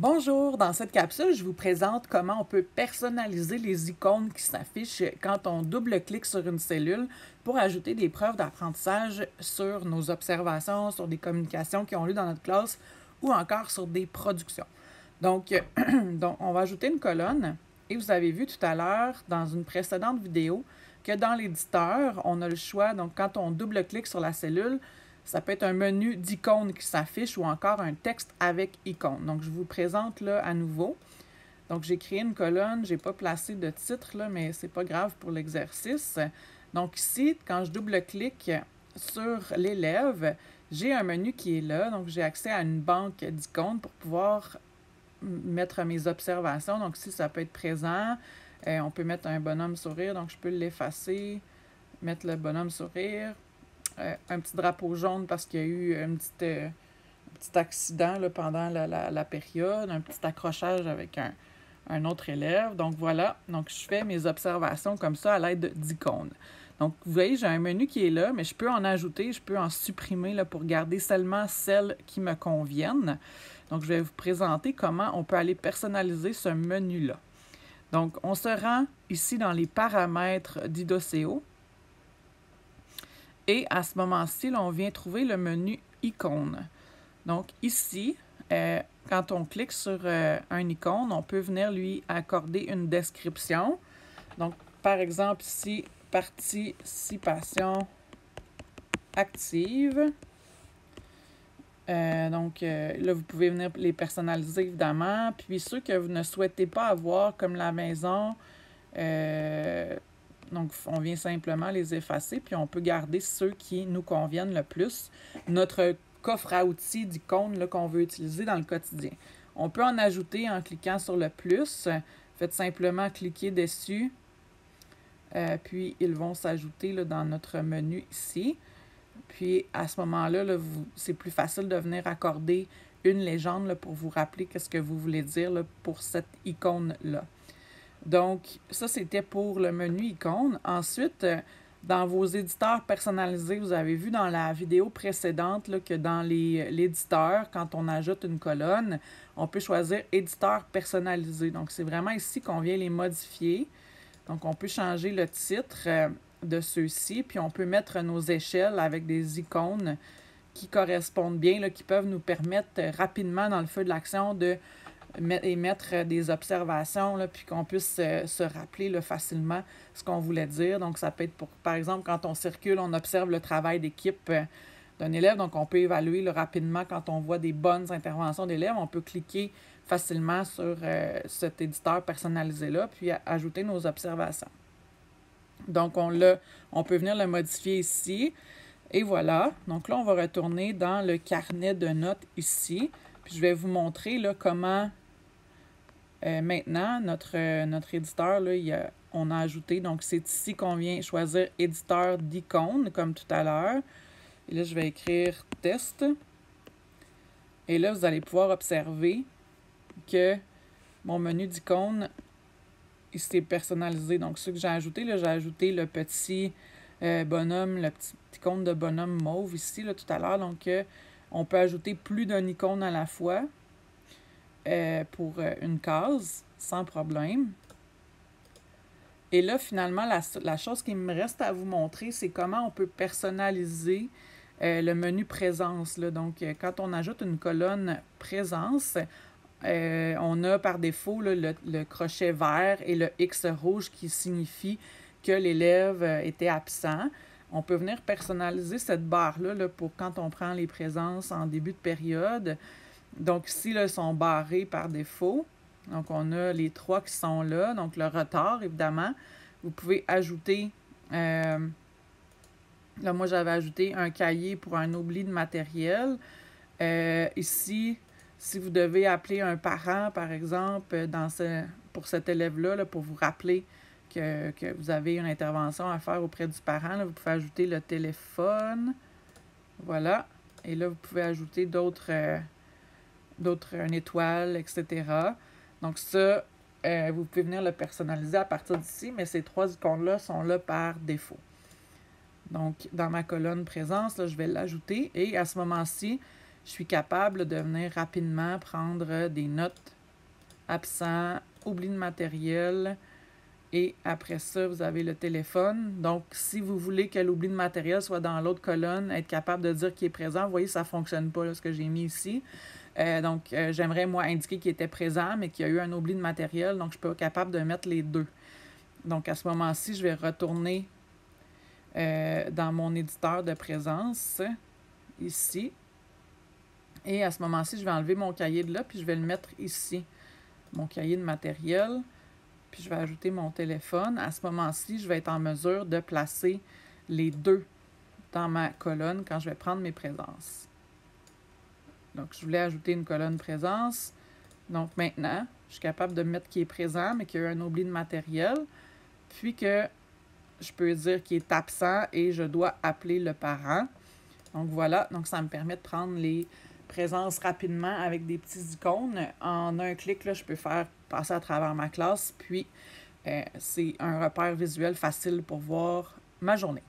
Bonjour, dans cette capsule, je vous présente comment on peut personnaliser les icônes qui s'affichent quand on double-clique sur une cellule pour ajouter des preuves d'apprentissage sur nos observations, sur des communications qui ont lieu dans notre classe ou encore sur des productions. Donc, on va ajouter une colonne et vous avez vu tout à l'heure dans une précédente vidéo que dans l'éditeur, on a le choix, donc quand on double-clique sur la cellule, ça peut être un menu d'icônes qui s'affiche ou encore un texte avec icône. Donc, je vous présente là à nouveau. Donc, j'ai créé une colonne, je n'ai pas placé de titre, là, mais ce n'est pas grave pour l'exercice. Donc, ici, quand je double-clique sur l'élève, j'ai un menu qui est là. Donc, j'ai accès à une banque d'icônes pour pouvoir mettre mes observations. Donc, ici, ça peut être présent. On peut mettre un bonhomme sourire, donc je peux l'effacer, mettre le bonhomme sourire. Un petit drapeau jaune parce qu'il y a eu un petit accident là, pendant la période, un petit accrochage avec un autre élève. Donc voilà, donc je fais mes observations comme ça à l'aide d'icônes. Donc vous voyez, j'ai un menu qui est là, mais je peux en ajouter, je peux en supprimer là, pour garder seulement celles qui me conviennent. Donc je vais vous présenter comment on peut aller personnaliser ce menu-là. Donc on se rend ici dans les paramètres d'Idoceo. Et à ce moment-ci, on vient trouver le menu icône. Donc ici, quand on clique sur un icône, on peut venir lui accorder une description. Donc, par exemple, ici, participation active. Là, vous pouvez venir les personnaliser, évidemment. Puis ceux que vous ne souhaitez pas avoir, comme la maison, donc, on vient simplement les effacer, puis on peut garder ceux qui nous conviennent le plus. Notre coffre à outils d'icônes qu'on veut utiliser dans le quotidien. On peut en ajouter en cliquant sur le plus. Faites simplement cliquer dessus, puis ils vont s'ajouter dans notre menu ici. Puis, à ce moment-là, c'est plus facile de venir accorder une légende là, pour vous rappeler qu'est-ce que vous voulez dire là, pour cette icône-là. Donc, ça, c'était pour le menu icône. Ensuite, dans vos éditeurs personnalisés, vous avez vu dans la vidéo précédente là, que dans l'éditeur, quand on ajoute une colonne, on peut choisir éditeur personnalisé. Donc, c'est vraiment ici qu'on vient les modifier. Donc, on peut changer le titre de ceux-ci, puis on peut mettre nos échelles avec des icônes qui correspondent bien, là, qui peuvent nous permettre rapidement, dans le feu de l'action, de mettre des observations, là, puis qu'on puisse se rappeler là, facilement ce qu'on voulait dire. Donc, ça peut être, par exemple, quand on circule, on observe le travail d'équipe d'un élève. Donc, on peut évaluer là, rapidement quand on voit des bonnes interventions d'élèves. On peut cliquer facilement sur cet éditeur personnalisé-là, puis ajouter nos observations. Donc, on peut venir le modifier ici. Et voilà. Donc là, on va retourner dans le carnet de notes ici. Puis je vais vous montrer là, comment maintenant, notre éditeur, là, on a ajouté. Donc, c'est ici qu'on vient choisir éditeur d'icônes, comme tout à l'heure. Et là, je vais écrire test. Et là, vous allez pouvoir observer que mon menu d'icônes, il s'est personnalisé. Donc, ce que j'ai ajouté, là, j'ai ajouté le petit bonhomme, le petit icône de bonhomme mauve ici, là, tout à l'heure. Donc, on peut ajouter plus d'un icône à la fois pour une case, sans problème. Et là, finalement, la chose qui me reste à vous montrer, c'est comment on peut personnaliser le menu présence. Là. Donc, quand on ajoute une colonne présence, on a par défaut là, le crochet vert et le X rouge qui signifie que l'élève était absent. On peut venir personnaliser cette barre-là là, pour quand on prend les présences en début de période. Donc ici, là, ils sont barrés par défaut. Donc on a les 3 qui sont là. Donc le retard, évidemment. Vous pouvez ajouter... là, moi, j'avais ajouté un cahier pour un oubli de matériel. Ici, si vous devez appeler un parent, par exemple, pour cet élève-là, là, pour vous rappeler que vous avez une intervention à faire auprès du parent, là, vous pouvez ajouter le téléphone. Voilà. Et là, vous pouvez ajouter d'autres une étoile, etc. Donc ça, vous pouvez venir le personnaliser à partir d'ici, mais ces 3 icônes-là sont là par défaut. Donc, dans ma colonne présence, là, je vais l'ajouter et à ce moment-ci, je suis capable de venir rapidement prendre des notes, absent, oubli de matériel, et après ça, vous avez le téléphone. Donc, si vous voulez que l'oubli de matériel soit dans l'autre colonne, être capable de dire qu'il est présent, vous voyez, ça ne fonctionne pas, là, ce que j'ai mis ici. J'aimerais, moi, indiquer qu'il était présent, mais qu'il y a eu un oubli de matériel, donc je ne suis pas capable de mettre les deux. Donc, à ce moment-ci, je vais retourner dans mon éditeur de présence, ici. Et à ce moment-ci, je vais enlever mon cahier de là, puis je vais le mettre ici, mon cahier de matériel. Puis je vais ajouter mon téléphone. À ce moment-ci, je vais être en mesure de placer les deux dans ma colonne quand je vais prendre mes présences. Donc, je voulais ajouter une colonne présence. Donc, maintenant, je suis capable de mettre qui est présent, mais qu'il y a eu un oubli de matériel. Puis que je peux dire qu'il est absent et je dois appeler le parent. Donc, voilà. Donc, ça me permet de prendre les présences rapidement avec des petits icônes. En un clic, là, je peux faire passer à travers ma classe. Puis, c'est un repère visuel facile pour voir ma journée.